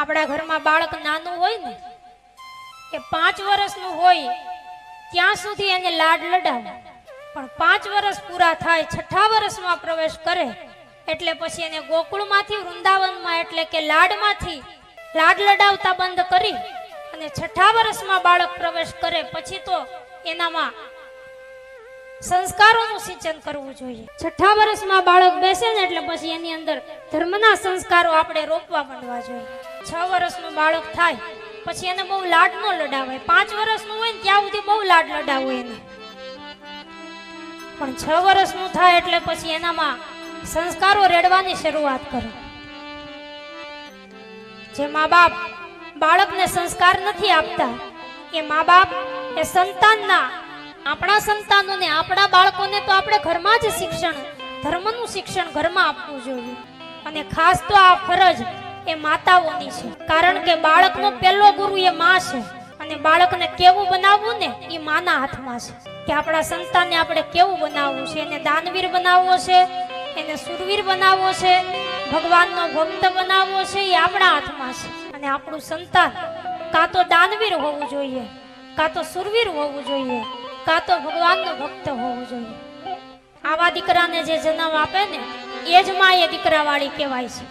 આપણા ઘરમાં બાળક નાનું હોય ને એ 5 વર્ષનું હોય ત્યાં સુધી એને લાડ લડાવે, પણ 5 વર્ષ પૂરા થાય, 6ઠા વર્ષમાં પ્રવેશ કરે એટલે પછી એને ગોકુળમાંથી વૃંદાવનમાં એટલે કે લાડમાંથી લાડ લડાવતા બંધ કરી અને 6ઠા વર્ષમાં બાળક પ્રવેશ કરે પછી તો એનામાં સંસ્કારોનું સિંચન કરવું જોઈએ। 6ઠા વર્ષમાં બાળક બેસે ને એટલે પછી એની અંદર ધર્મના સંસ્કારો આપણે રોપવા માંડવા જોઈએ। 6 વર્ષનું બાળક થાય પછી એને બહુ લાડ ન લડાવાય, 5 વર્ષનું હોય ને ત્યાં સુધી બહુ લાડ લડાવો એને, પણ 6 વર્ષનું થાય એટલે પછી એનામાં સંસ્કારો રેડવાની શરૂઆત કરો। જે મા બાપ બાળકને સંસ્કાર નથી આપતા એ મા બાપ એ સંતાનના આપણા સંતાનોને આપણા બાળકોને તો આપણે ઘરમાં જ શિક્ષણ, ધર્મનું શિક્ષણ ઘરમાં આપવું જોઈએ। અને ખાસ તો આ ફરજ એ માતાઓની છે, કારણ કે બાળકનો પહેલો ગુરુ એ માં છે અને બાળકને કેવું બનાવવું ને એ માના હાથમાં છે કે આપણા સંતાનને આપણે કેવું બનાવવું છે, એને દાનવીર બનાવવો છે, એને સુરવીર બનાવવો છે, ભગવાનનો ભક્ત બનાવવો છે, એ આપણા હાથમાં છે। અને આપણું સંતાન કાં તો દાનવીર હોવું જોઈએ, કાં તો સુરવીર હોવું જોઈએ, કાં તો ભગવાનનો ભક્ત હોવું જોઈએ। આવા દીકરાને જે જન્મ આપે ને એ જ માં એ દીકરા વાળી કહેવાય છે।